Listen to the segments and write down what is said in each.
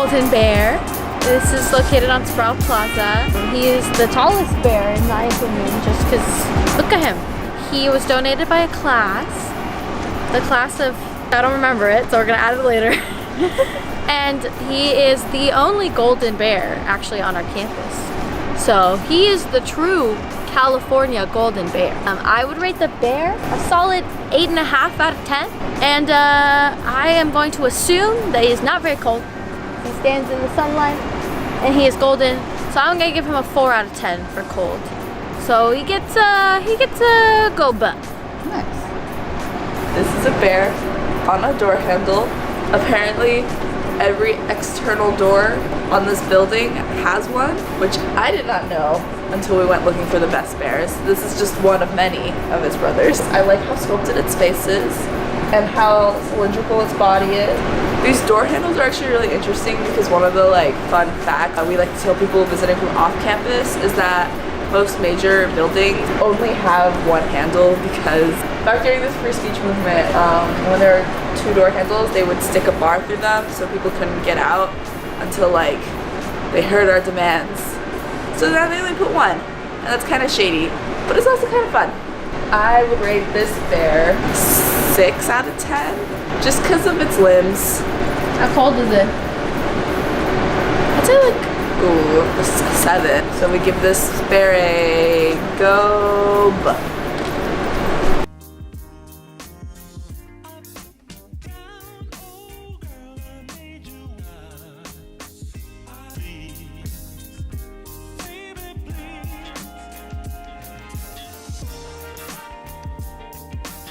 golden bear. This is located on Sprout Plaza. He is the tallest bear in my opinion, just because, look at him. He was donated by a class. The class of, I don't remember it, so we're gonna add it later. And he is the only golden bear actually on our campus. So he is the true California golden bear. I would rate the bear a solid 8.5 out of 10. And I am going to assume that he is not very cold. He stands in the sunlight and he is golden. So I'm gonna give him a 4 out of 10 for cold. So he gets a go butt. Nice. This is a bear on a door handle. Apparently every external door on this building has one, which I did not know until we went looking for the best bears. This is just one of many of his brothers. I like how sculpted its face is and how cylindrical its body is. These door handles are actually really interesting because one of the fun facts we like to tell people visiting from off campus is that most major buildings only have one handle because back during this free speech movement, when there were 2 door handles, they would stick a bar through them so people couldn't get out until they heard our demands. So now they only put one, and that's kind of shady, but it's also kind of fun. I would rate this bear 6 out of 10, just because of its limbs. How cold is it? I'd say ooh, this is a 7. So we give this bear a go butt.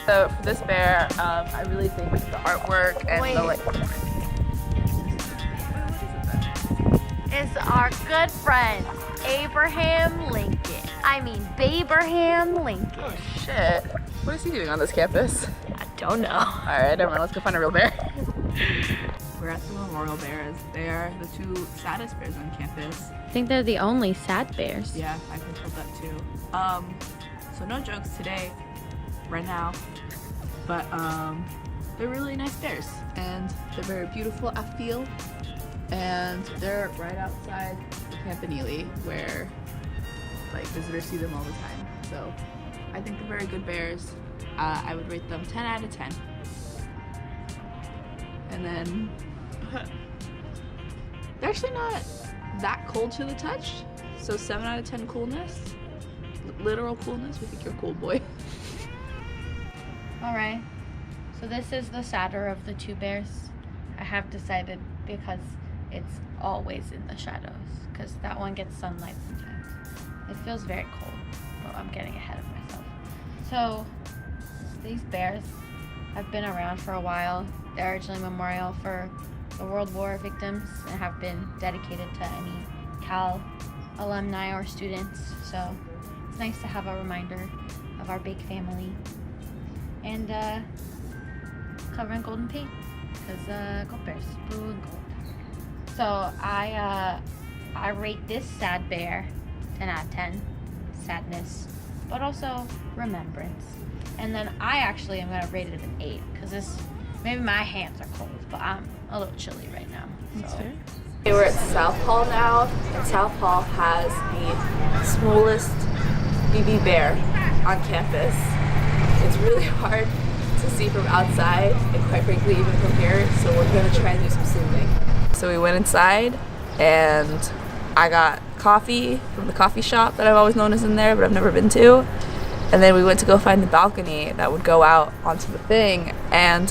So for this bear, I really think the artwork and is our good friend Abraham Lincoln. I mean Baberham Lincoln. Oh shit. What is he doing on this campus? I don't know. Alright, never mind, let's go find a real bear. We're at the memorial bears. They are the 2 saddest bears on campus. I think they're the only sad bears. Yeah, I've been told that too. So no jokes today, right now, but they're really nice bears and they're very beautiful, I feel. And they're right outside the Campanile where visitors see them all the time. So I think they're very good bears. I would rate them 10 out of 10. And then they're actually not that cold to the touch. So 7 out of 10 coolness. Literal coolness. We think you're a cool boy. Alright, so this is the sadder of the 2 bears. I have decided because it's always in the shadows because that one gets sunlight sometimes. It feels very cold, but I'm getting ahead of myself. So these bears have been around for a while. They're originally memorial for the World War victims and have been dedicated to any Cal alumni or students. So it's nice to have a reminder of our big family. And covered in golden paint because gold bears, blue and gold. So I rate this sad bear 10 out of 10, sadness, but also remembrance. And then I actually am gonna rate it an 8 because maybe my hands are cold, but I'm a little chilly right now. That's fair. Okay, we're at South Hall now, and South Hall has the smallest BB bear on campus. It's really hard to see from outside, and quite frankly even from here, so we're gonna try and do some zooming. So we went inside and I got coffee from the coffee shop that I've always known is in there, but I've never been to. And then we went to go find the balcony that would go out onto the thing, and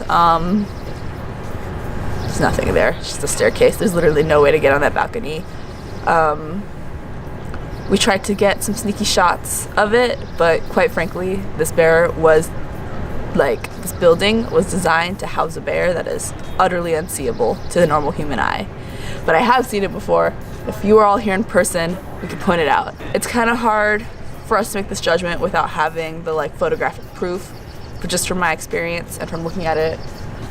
there's nothing there. It's just a staircase. There's literally no way to get on that balcony. We tried to get some sneaky shots of it, but quite frankly, this building was designed to house a bear that is utterly unseeable to the normal human eye. But I have seen it before. If you were all here in person, we could point it out. It's kind of hard for us to make this judgment without having the photographic proof, but just from my experience and from looking at it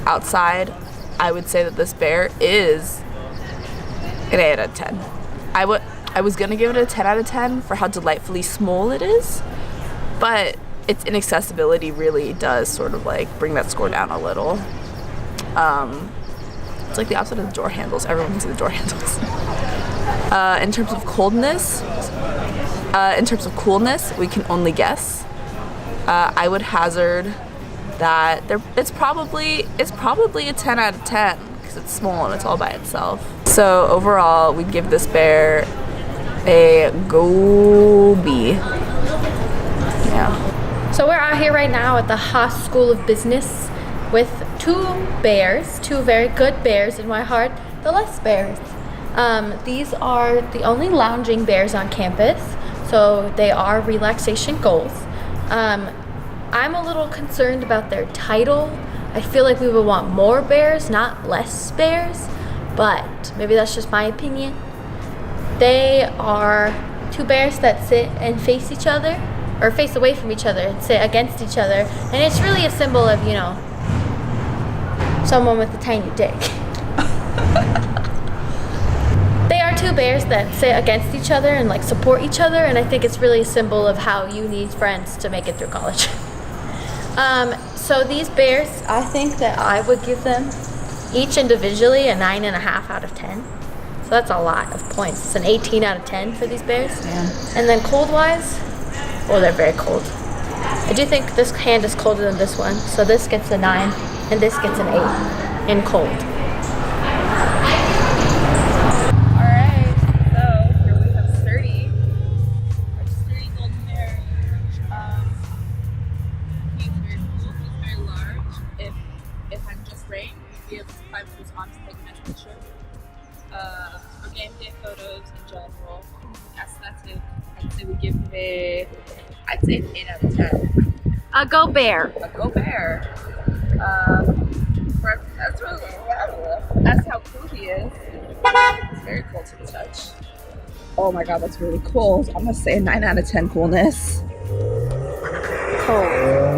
outside, I would say that this bear is an 8 out of 10. I was gonna give it a 10 out of 10 for how delightfully small it is, but its inaccessibility really does sort of bring that score down a little. It's like the opposite of the door handles. Everyone can see the door handles. In terms of coolness, we can only guess. I would hazard that it's probably a 10 out of 10 because it's small and it's all by itself. So overall, we give this bear a go B. Yeah. So we're out here right now at the Haas School of Business with two very good bears in my heart, the less bears. These are the only lounging bears on campus, so they are relaxation goals. I'm a little concerned about their title. I feel like we would want more bears, not less bears, but maybe that's just my opinion. They are two bears that sit and face each other, or face away from each other and sit against each other, and it's really a symbol of, you know, someone with a tiny dick. They are two bears that sit against each other and like support each other, and I think it's really a symbol of how you need friends to make it through college. So these bears, I think that I would give them each individually a 9.5 out of 10. So that's a lot of points. It's an 18 out of 10 for these bears. Yeah. And then cold-wise, well, they're very cold. I do think this hand is colder than this one. So this gets a 9 and this gets an 8 in cold. Alright, so here we have Sturdy. Our sturdy golden bear. He's very cool, he's very large. If it had just rained, we'd be able to climb with his arms to take a nice picture. For game day photos in general, aesthetic, I'd say we give him I'd say an 8 out of 10. A go bear. A go bear. That's how cool he is. It's very cool to the touch. Oh my god, that's really cool. I'm gonna say a 9 out of 10 coolness. Cold.